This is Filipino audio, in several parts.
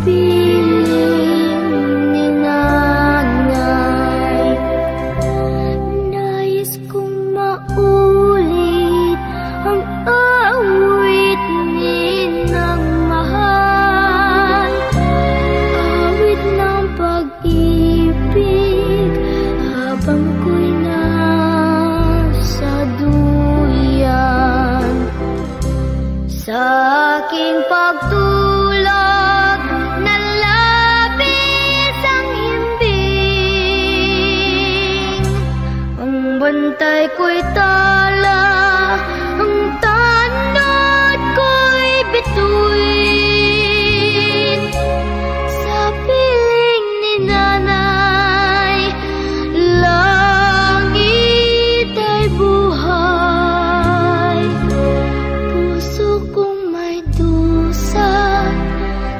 piling ni nanay. Nais kong maulit ang awit ninang mahal, awit ng pag-ibig habang ako'y nasa duyan. Sa aking pagtulog nalabis ang himbing, ang bantay ko'y tala, ang tanod ko'y bituin. Sa piling ni nanay, langit ay buhay. Puso kong may dusa,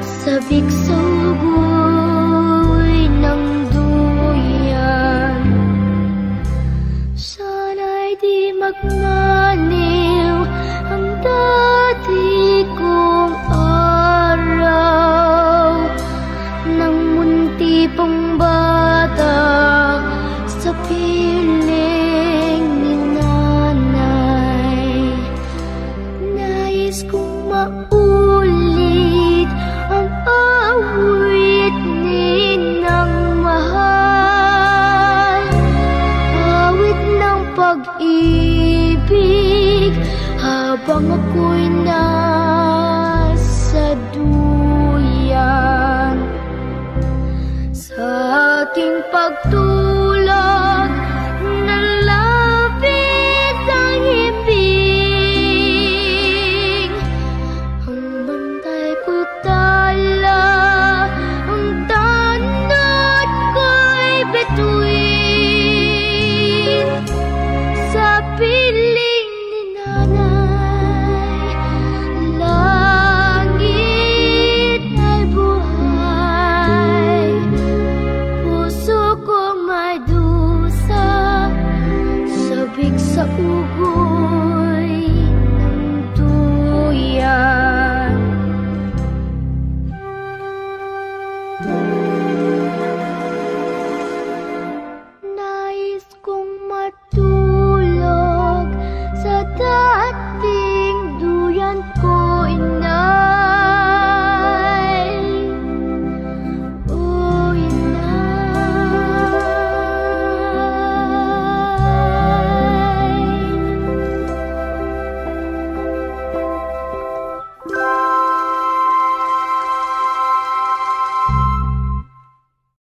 sabik sa ugoy ng duyan. Sana'y di magmaniw ang dati kong araw, nang munti pang bata sa piling ni nanay. Nais kong maulit ang awit ninang mahal, awit ng pag-ibig habang ako'y nasa duyan. Sa aking pagtulog